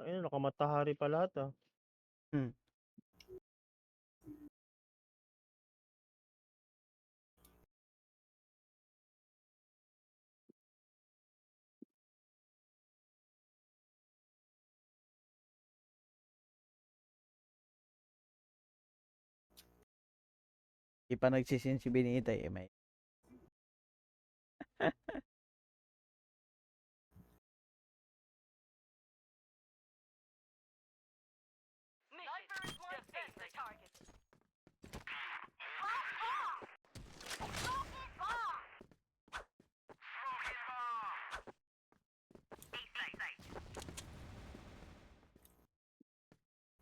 Ayun, nakamatahari pa lahat ah. Hmm. Di pa nagsisin si Binitay eh, may.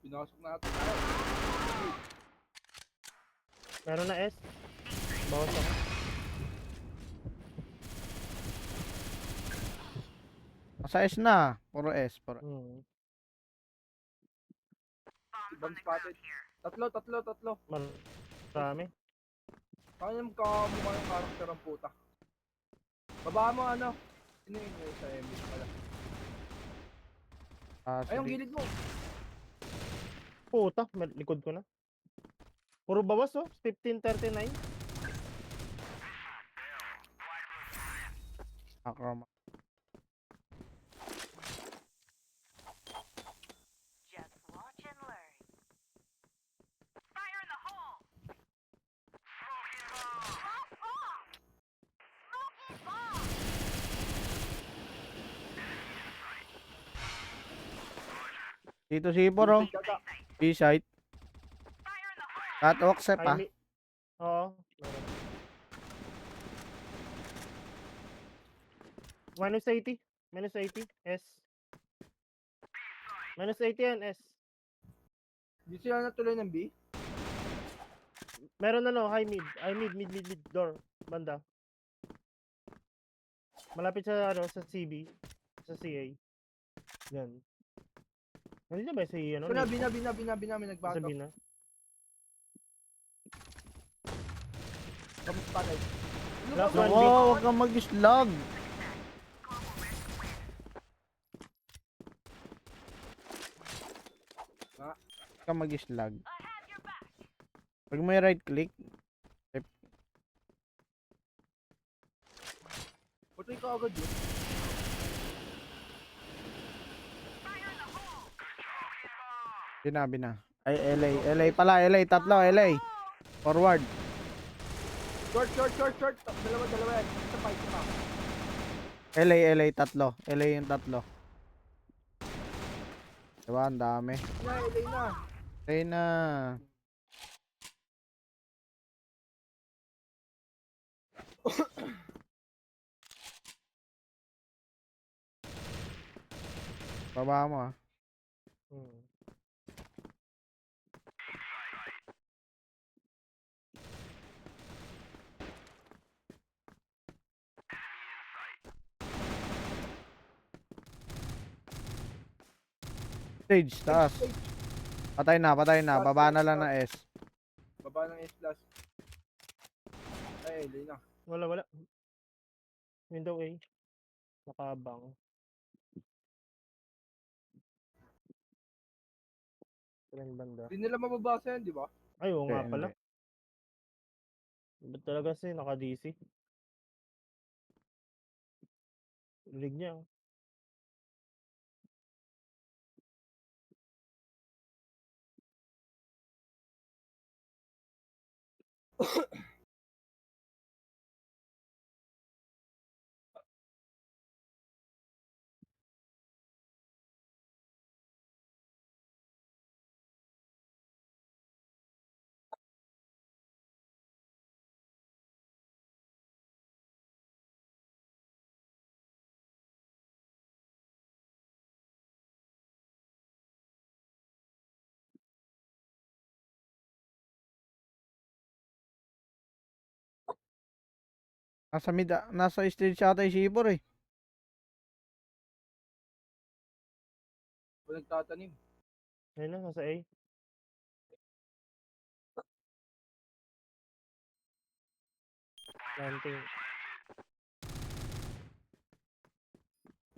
Pinasok natin. Meron na S. Bawas ako. Nasa S na. Puro S. Puro. Hmm. Bomb spotted. Tatlo. Marami. Kaya magkakamukha yung karakter ang puta. Baba mo ano? Sino yung sa MB pala? Ay, ang gilid mo. Puta, likod ko na. Puro bawas oh. 1539. Akroma. Just watch and learn. Fire in the hole! Blast off! Smoking bomb! Dito si Poro. Gaga. B-side. Fire in the hole! Cut Oxep Ay, ah. Oo. Meron. Minus 80. Minus 80. S. Minus 80 yan, S. Di sila natuloy ng B? Meron ano, high mid. High mid door. Banda. Malapit sa ano, sa CB. Sa CA. Yan. Hindi na ba si ano? Bina, Nico? may nagbato. Sabihin na. Bomb spotted. Last one, Nako, B. wag kang mag-slug. Wag kang mag-slug. I have your back! Pag may right click, Putay ka agad yun. Fire in the hole! bina. Ay, LA pala, LA, tatlo, LA. Forward. Short. Dalawa yan. Isa pa. LA, tatlo. LA yung tatlo. Diba, ang dami. LA na. LA na. Baba mo ah. Hmm. Stage, taas. Patay na. Baba na lang na S. Baba ng S plus. Ay, LA na. Wala. Window A. Nakabang. Ilan banda? Hindi nila mababasa yan, di ba? Ay, oo nga Hindi. pala. Ba't talaga si naka-DC? Lig niya. Nasa stage ata yung Shibor eh. Kung nagtatanim. Ayun na, nasa A. Planting.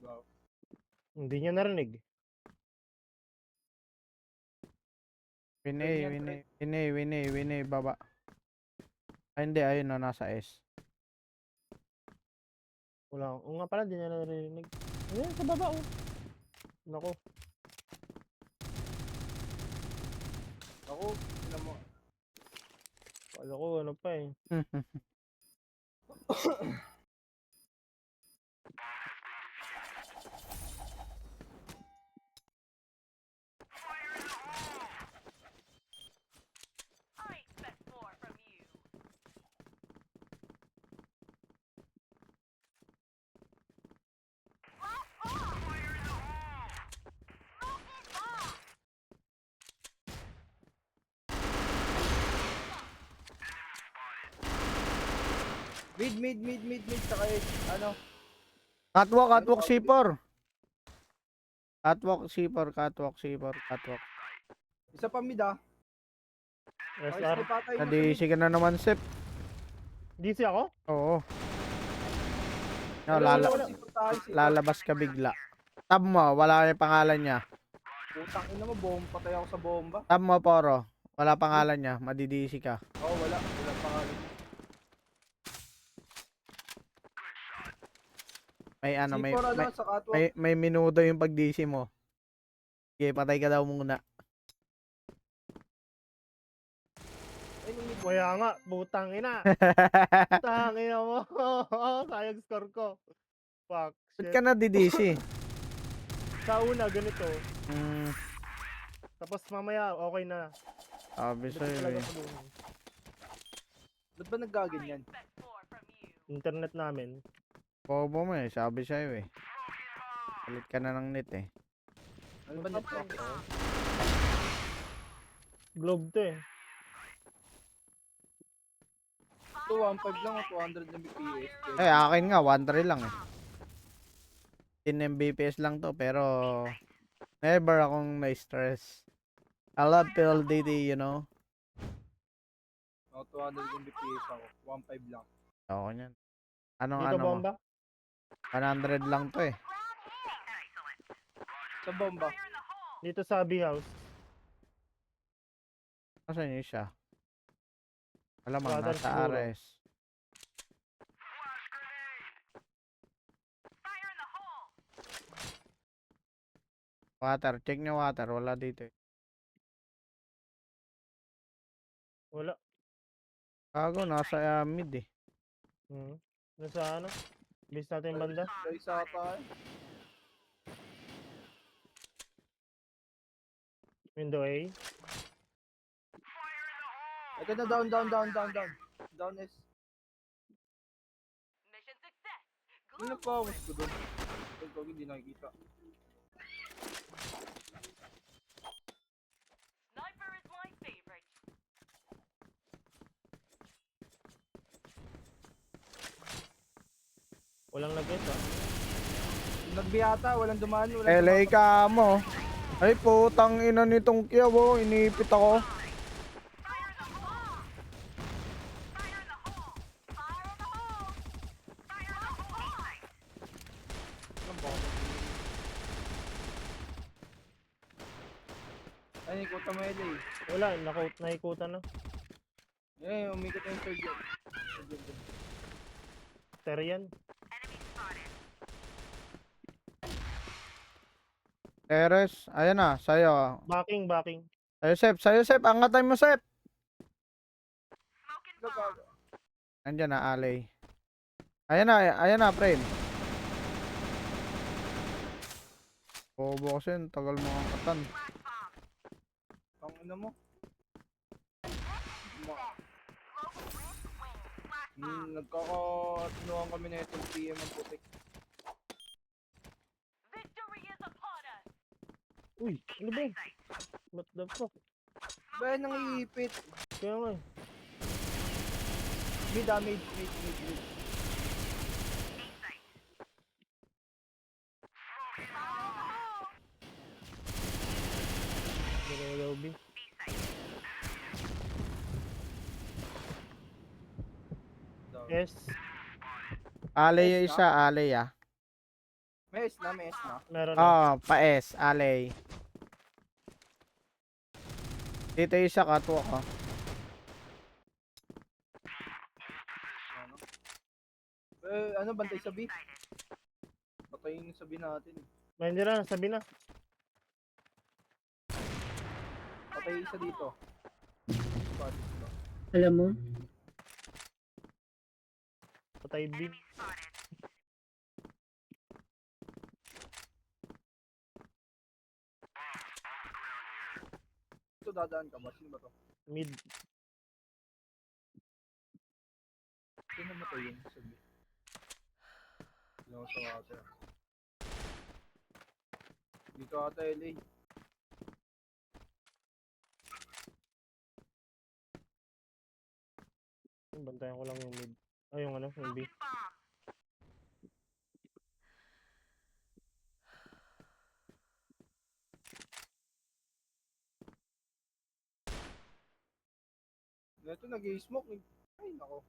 Wow. Hindi niya narinig. Winay, baba. Ay, hindi, ayun na, nasa S. Wala. Oo nga pala, di na narinig. Ayun, sa baba, oh. Naku. Ako, sila mo. Kala ko, ano pa eh. I expect more from you. Blast off! Fire in the hole! Smoking bomb! Mid, saka ano, Catwalk C4. Catwalk C4. isa pa mid ah. Okay, SR. snipe patay mo sa mid. Nadisi ka na naman, Sep. DC ako? Oo. No, Wala, sipot tayo, sipot. lalabas ka bigla. Tab mo, wala yung pangalan niya. Putang ina mo, patay ako sa bomba. Tab mo, Poro. Wala pangalan niya, madidisi ka. Oo, wala pangalan. May ano, C4 ano, sa catwalk. may minuto yung pagdisi mo. Sige, patay ka daw muna. Ay, may mid. Kaya nga, putang ina. Putang ina mo. Sayang score ko. Fuck. Ba't Shit. ka nadidisi? Sa una, ganito. Hmm, Tapos mamaya, okay na. sabi Dito sa'yo talaga eh. sa buhay. Ba't ba naggaganyan? Expect more from you. Internet namin. Bobo mo eh, sabi sa'yo eh. Palit ka na ng net eh. Ano ba nito? Globe to eh. Ito, 1.5 lang o 200 Mbps. Eh, akin nga, 1.3 lang eh. 10 Mbps lang to, pero never akong na-stress. I love PLDT, you know? O, 200 Mbps ako. 1.5 lang. Ako niyan. Anong Dito ano mo? bomba. 100 lang to eh. Sa bomba. Dito sa B house. Nasaan yun siya? Alam mo, Brother, nasa siguro. RS. Fire in the hole! Water, check nyo water. Wala dito eh. Wala. Kago, nasa mid eh. Nasa ano? Base natin yung banda. Sa isa tayo. Window A. Ito na, down. Down is. Mission success! Ano Glue pa ako ko doon? Ito, hindi nakikita. Sniper is my favorite. Walang nag-get ah. Nagbiyata, walang dumaan. LA ka mo. Ay, putang ina nitong kiyaw, inipit ako. Fire in the hole! Fire in the hole! Fire in the hole! Fire in the hole! Ay, ikuta mo LA. Wala, nakikutan na. Eh, umikot na yung third yun. Terian. Teres, ayan na, sa'yo. Backing. Sa'yo, Sep. Angatay mo, Sep. Smoking Ito, bomb! gago. Nandyan na, alley. Ayan na, frame. Bobo kasi, ang tagal mo ang katan. Ang ina mo. Nagkakatinuhan kami na itong PM ang putik. Victory is upon us! Uy, ano ba? What the fuck? Ba, nangiipit. Kaya nga eh. Mid. Lobby. S. Alley yung Yes, isa, alley ah. Mes na. Meron na. Oh, pa-S, alley. Dito isa catwalk ah. Ano? Ano, bantay sa B? Patayin yung sabi natin. May hindi na, sabi na. Patay isa dito. Spot, diba? Alam mo, Patay B. Ito dadaan ka ba? Sino ba to? Mid. Sino namatay yun? Sabi. Sino sa water? Dito ata LA. Bantayan ko lang yung mid. Ay, yung ano, yung B. Ito nag-i-smoke. Ay, nako.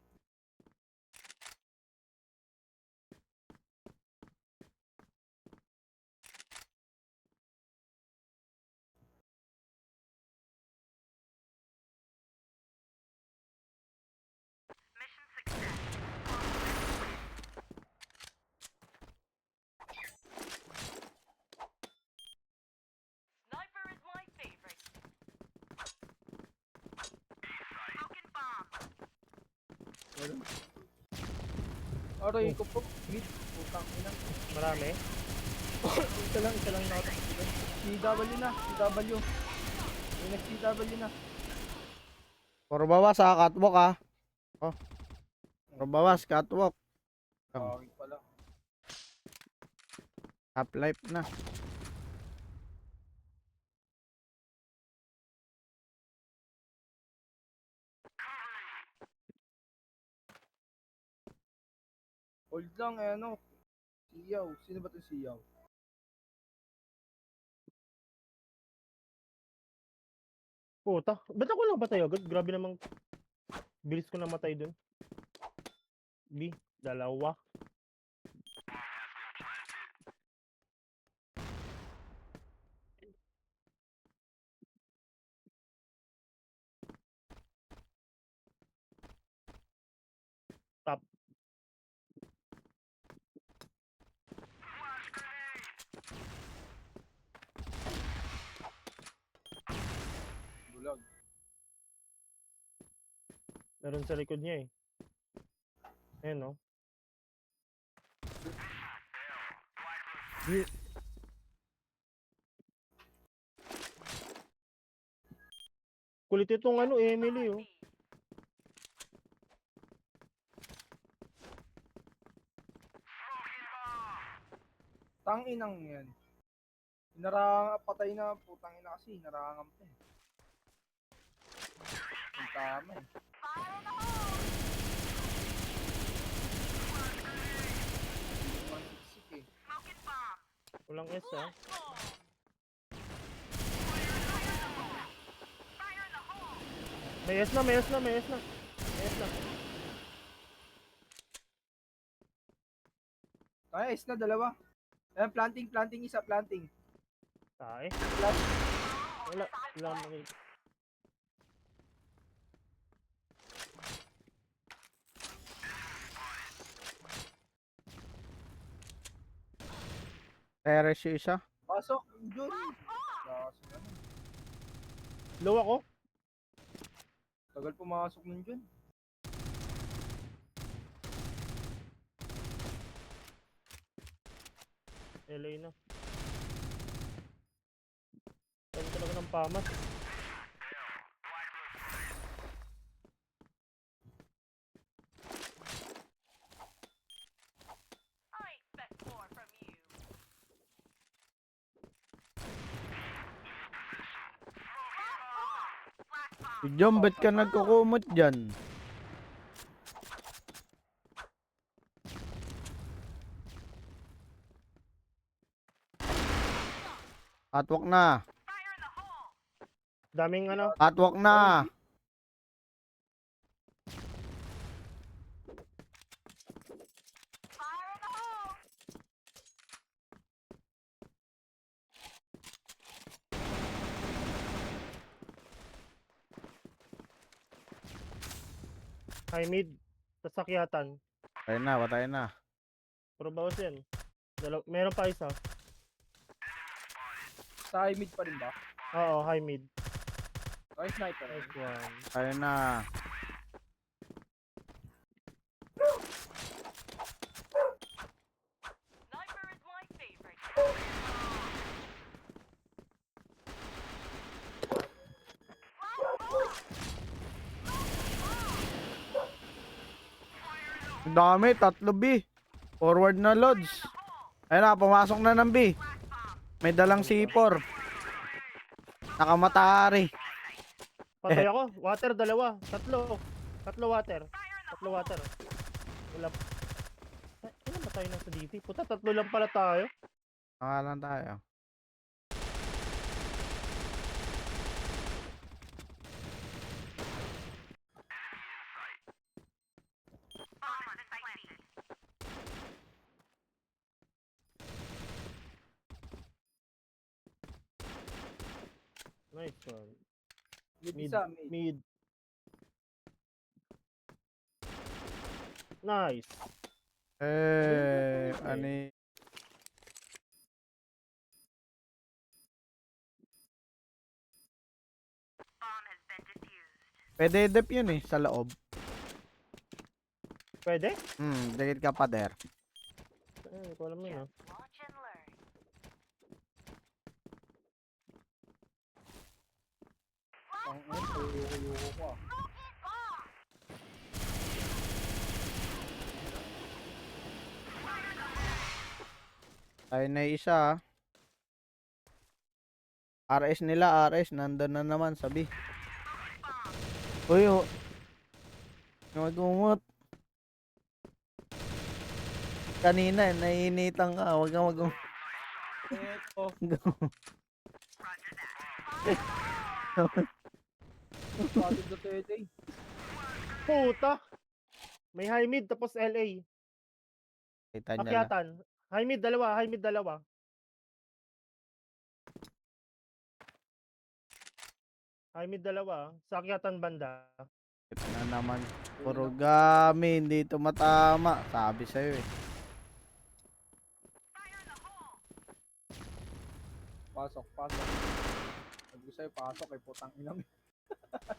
Sniper is my favorite. Smoking bomb. Wala. Aray ko po. Mid. Putang ina. Marami. Isa lang nakatakas. CW na. CW. May nag-CW na. Puro bawas sa catwalk ah. Oh. Puro bawas catwalk. Tawag pala. Half life na. Hold lang eh ano. Siyaw. Sino ba 'tong siyaw? Puta. Ba't ako lang patay agad? Grabe namang bilis ko namatay dun. B. Dalawa. Top. Bulag. Meron sa likod niya eh. Ayan no. Kulit itong ano, Emily oh. Tanginang yan. Narang patay na putang ina kasi. Narangam pa eh. Ang tama eh. Fire in the hole. Mansiksik eh. Smoking bomb. Walang S ah. Bomb. Fire in the hole. May S na, may S na, may S na. May S na. Nice na dalawa. Ayan, planting isa, planting. Tae. Plant. Wala. Wala akong makita. Terrace yung isa. Pasok, Jun. Kaso na. Low ako. Tagal pumasok nun Jun. LA na. Tayo talaga ng pamas. I expect more from you. Si John, ba't ka nagkukumot dyan? Catwalk na. Fire in the hole. Daming ano. Catwalk na. Fire in the hole. High mid. Tapos sakyatan. Patay na. Pero bawas yan. Meron pa isa. Sa high mid pa rin ba? Oo, high mid. Okay, sniper. Nice one. Patay na. Sniper is my favorite. Ang dami, 3 B. Forward na loads. Ayun na, pumasok na ng B. May dalang C4. Nakamatari. Patay ako. Water, dalawa. Tatlo. Tatlo water. Tatlo water. Wala. Ilan ba tayo nasa DT? Puta, tatlo lang pala tayo. Nakalan tayo. Nice one. Mid Mid. isa, mid. Mid. Nice. Ani. Pwede dep yun eh, sa loob. Pwede? Dikit ka pa der. Hindi ko alam yun ah. Watch and learn. Ang ayoko ko ah. Tayo na isa ah. RS nila, RS. Nandun na naman, sabi. Uy, oh. Magumot. Kanina, naiinitan ka. Huwag kang magumot. Eto. Sabi do tete. Puta! May high mid tapos LA. Kita niya lang. Akyatan. High mid dalawa, high mid dalawa. High mid dalawa. Sa akyatan banda. Ito na naman. Puro gamin. Hindi tumatama. Sabi sa'yo eh. Pasok, pasok. Sabi ko sa'yo, pasok ay putang inang.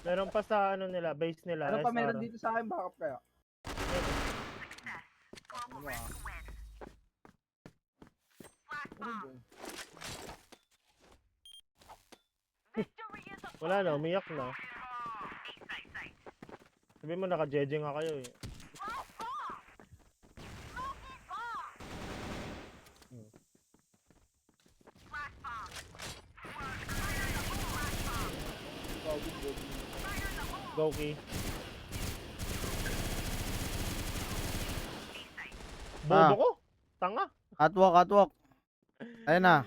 Meron pa sa ano nila, base nila. Ano pa SR. meron dito sa akin? Backup kaya? Ano ba? Ano ba? Victory is a Wala na, umiyak na. Sabi mo naka-jejeng nga kayo eh. Bago, bago. Goki. Bobo ko? Tanga. Catwalk, catwalk. Ayun na.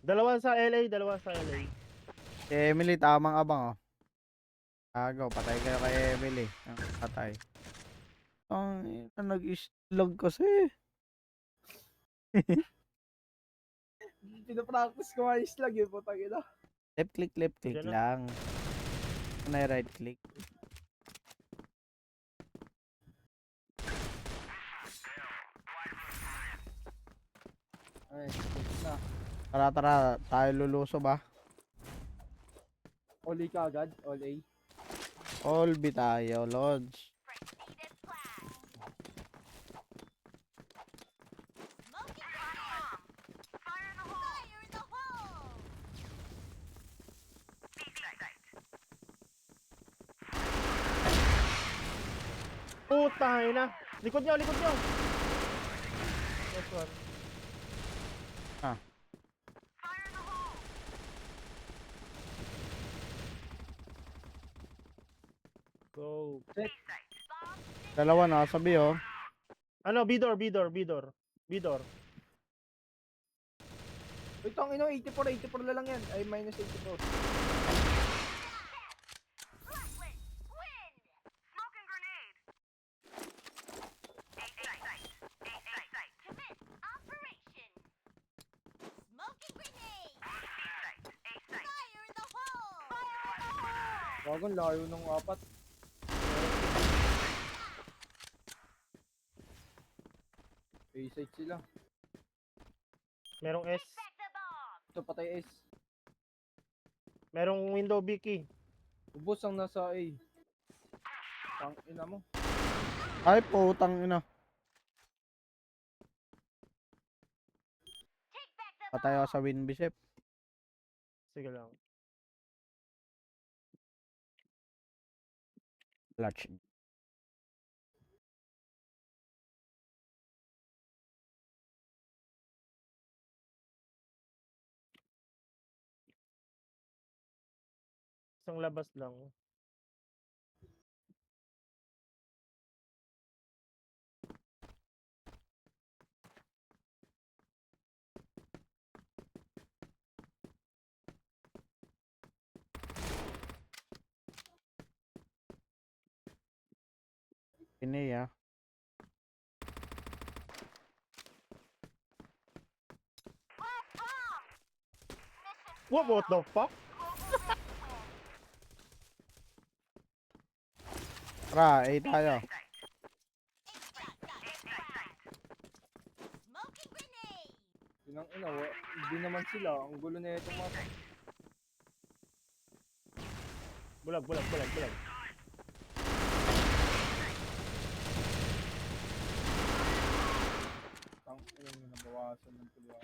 Dalawa sa LA, dalawa sa LA. Si Emily, tamang abang oh. Agaw, patay kayo kay Emily. Patay. Ang nag-islog kasi. Pinapractice ko nga yung slag eh, putang ina. Left click Diyan na. lang. Ano yung right click? Ay, na. Tara, tayo luluso ba? Oli ka agad, all A. All B tayo, Lodge. preceded plan. Smoking bomb. Fire in the hole. Fire in the hole. Putay na. Likod nyo, likod nyo. Next one. Fire in the hole. Go. Dalawa na, sabi oh. Ano, B-door, B-door, B-door. B-door. Wait, ang ino, 84 na lang yan. Ay, minus 84. Flatlet. Win. Smoking grenade. Commit operation. Smoking grenade. Fire in the hole. Fire in the hole. Bago, layo ng apat. A-side sila. Merong S. Back the bomb. Ito, patay S. Merong window B key. Ubos ang nasa A. Tang ina mo. Ay, putang ina. Take back the Patay ako sa win bishop. Sige lang. Clutch. Isang labas lang. Pinay ah. blast bomb. What the fuck? Tara, A tayo. Smoking grenade. Pinang ina, hindi naman sila. Ang gulo na itong mga. Bulag. Tang ina mo, nabawasan ng tuloy.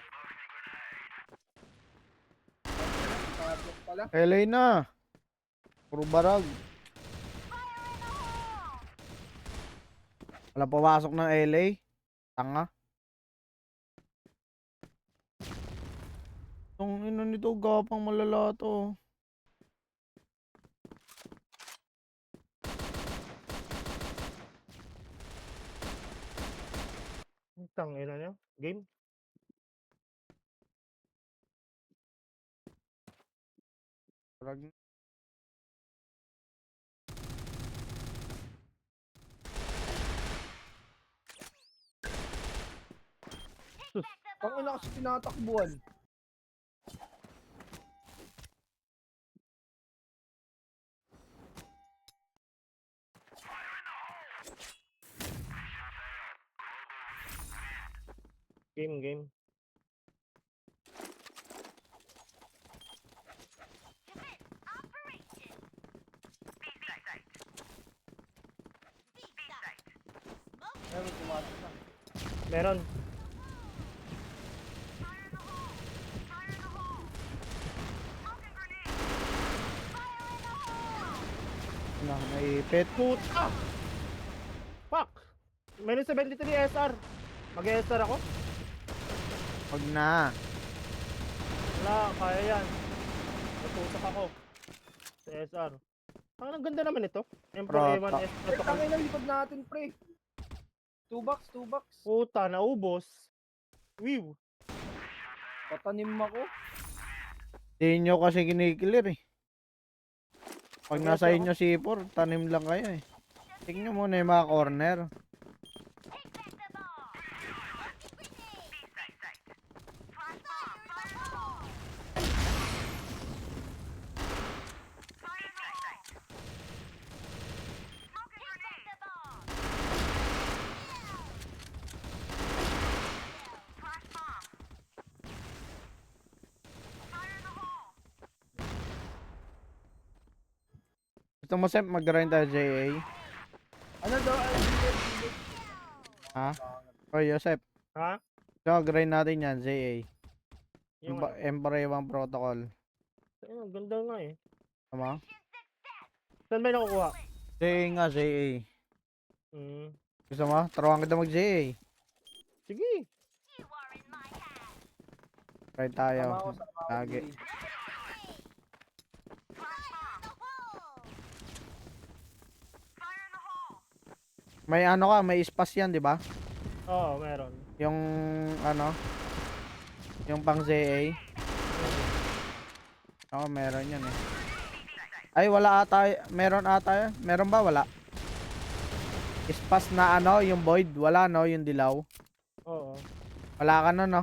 Nakablock pala. LA na. Puro barag. Fire in the hole. Wala pumasok ng LA. Tanga. Itong ino nito, gapang malala to. Tangina niya. Game. Barag. Take back the Tang ina bomb. kasi tinatakbuhan. Game. Commit operation. Deep sight. Smoke. Meron tumatak na. Meron. Fire in the hole. Fire in the hole. Smoking grenade. Fire in the hole. Naipit. Puta! Fuck! Meron 73 SR. Mag-SR ako? Wag na. Wala, kaya yan. Natutok ako. Sa SR. Ang ganda naman ito. Emperor Prota. A1 S Eh, protocol. tangin na likod natin, pre. 2 bucks. Puta, naubos. Wiw. Patanim ako. Di nyo kasi kinikilir eh. Pag Ang nasa SR inyo C4, tanim lang kayo eh. Tingnan mo na yung mga corner. Take back the bomb. Smoking grenade. Flash bomb. Fire in the hole. Fire in the hole. Smoking grenade. Take back the bomb. Flash bomb. Fire in the hole. Gusto mo, Sep, mag-grind tayo JA? Ano daw? Ay, bilit. Ha? O, Joseph. Ha? So, grind natin yan, JA. Yung Emperor A1 protocol. ano, ang ganda nga eh. Tama? Saan ba yung nakukuha? JA nga, JA. Hmm. Gusto mo? Taruhan kita mag-JA. Sige. You are in my hands. Try tayo. Tama ako sa mga Lagi. grenade. Fire in the hole. Fire in the hole. May ano ka, may espace yan, di ba? Oo, meron. Yung ano? Yung pang JA. Oo, meron yan eh. Ay, wala ata. Meron ata. Meron ba? Wala. Espace na ano, yung void. Wala no, yung dilaw. Oo. Wala ka na no.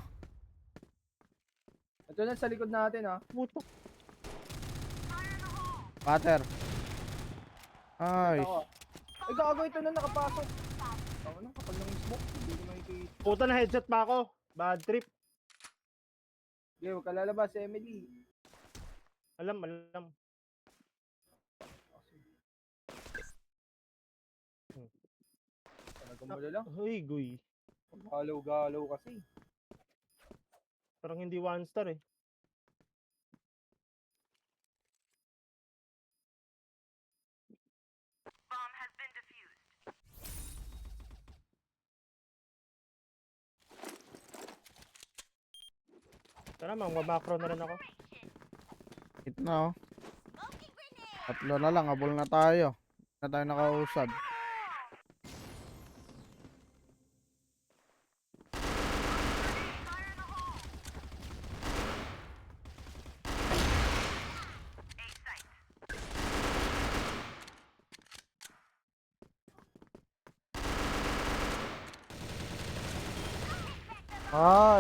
Ito na sa likod natin, ha. Puto. Water. Ay. Ako. Ay, gago ito na nakapasok. Ako na, kapal ng smoke. Hindi ko nakikita. Puta na headset pa ako. Bad trip. Okay, huwag ka lalabas, Emily. Alam. Talagang malala. Uy, guy. Galaw-galaw kasi. Parang hindi one star eh. Bomb has been defused. Tara, mga macro na rin ako. Hit na oh. Tatlo na lang, abol na tayo. Na tayo nakausad.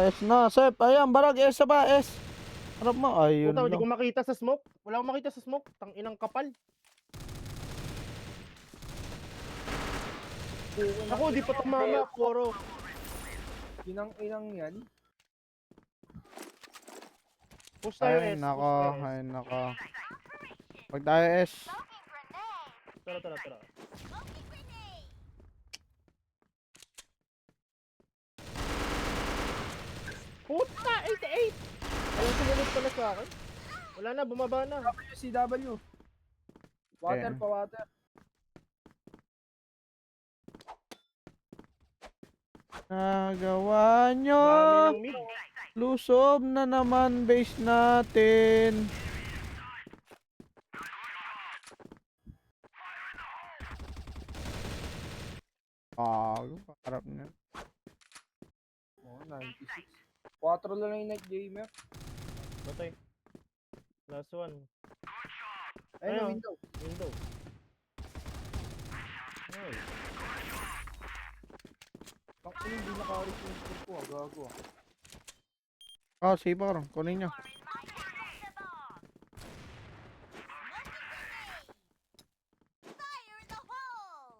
S na, Sep. Ayan, barag, S sa ba, S. Harap mo, ayun Puta, hindi lang. ko makita sa smoke. Wala akong makita sa smoke. Tang inang kapal. Ako, di pa tumama. Puro. Inang yan. Push tayo Ay, S. nako, Push tayo S. ay, nako. Pag tayo S. Tara. Puta, 88! Ayun, sumunod pala sa akin. Wala na, bumaba na. WCW. Water Okay. pa water. Nagawa nyo. Dami ng mid. Lusob na naman base natin. Harap niya. Oh, 96. 4 lang yung night gamer. Batay. Last one. Ayun Ayun. ang window. Window. Ay. Ang hindi naka-reach yung score ko. Gago ah. Oh, sipor. Kunin nyo. Fire in the hole!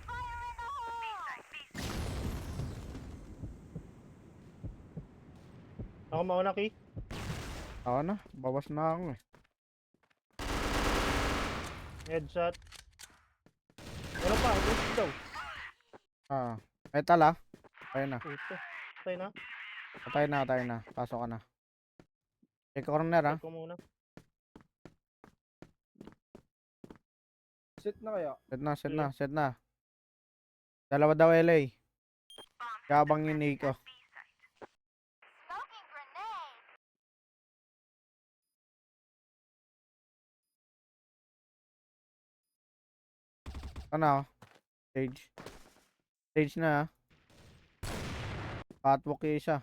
Fire in the hole! Ako mauna, Ki. Ako na. Bawas na ako eh. Headshot. Wala pa, gusto daw. Metal ah. Patay na. Puto. Patay na. Patay na. Pasok ka na. Check corner ah. Check ko muna. Set na kaya? Set na. Dalawa daw LA. Kabang yun Nico. Smoking grenade! Ano? Stage na ah. Catwalk yung isa.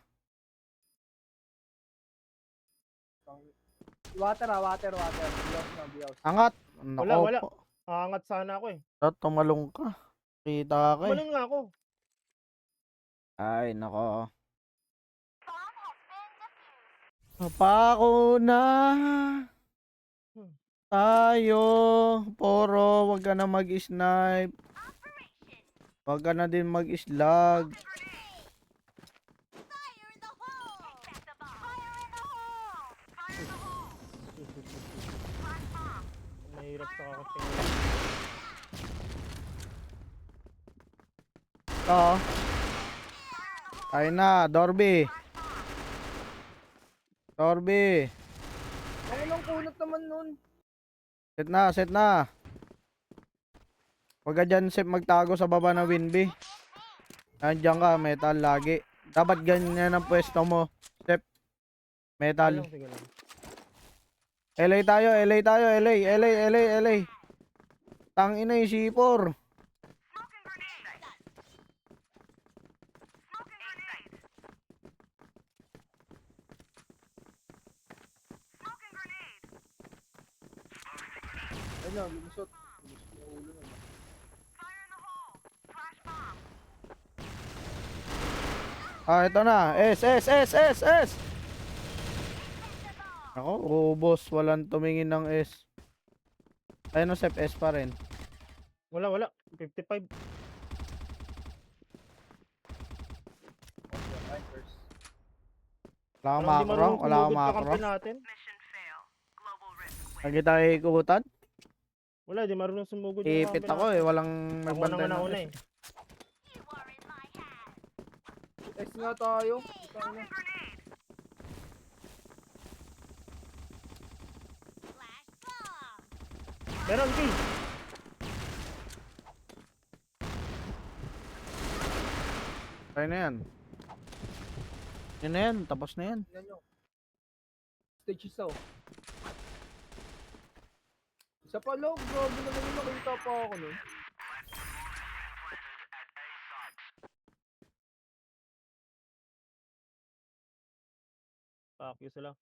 Water. Biyaws. Angat! Wala, Nako wala. po. Angat sana ako eh. Tumalong ka. Kita ka eh. Kumalun nga ako. Ay, nako. Bomb has been defused. Napako na. Tayo. Poro, wag ka na mag-snipe. Operation! Wag ka na din mag-slag. Fire in the hole! Take back the bomb! Fire in the hole! Fire in the hole! Flash bomb! Mahirap sa kakasin. Ito. Ay na, Dorby. Ang unang kunot naman nun. Set na. Huwag ka dyan, Sep, magtago sa baba ng Winby. Nandiyan ka, metal lagi. Dapat ganyan ang pwesto mo, Sep. Metal. Sige lang. LA tayo, LA. Tangina yung C4. Smoking grenade! Smoking grenade! Smoking grenade! Ayun na, lumusot. Lumusot yung ulo na. Fire in the hole! Flash bomb! Ito na. S. Take the bomb! Ako, ubos. Walang tumingin ng S. Ayun, Sep, S pa rin. Wala. 55. Okay, fighters. Wala kang Parang di macro? marunong Wala kang sumugod macro? kakampi natin. Mission fail. Global risk win. Lagi tayo ikutan? Wala, di marunong sumugod yung Ipit kakampi ako natin. eh. Walang Ako na magbantay nga ng nauna S. eh. You are in my hands. X nga tayo. Ito na. Flash bomb. Meron, Key. Try na yan. Yan na yan. Tapos na yan. Tingnan nyo. Stage isa oh. Isa pa loob, grabe naman yung nakita pa ako nun. Fuck you sila.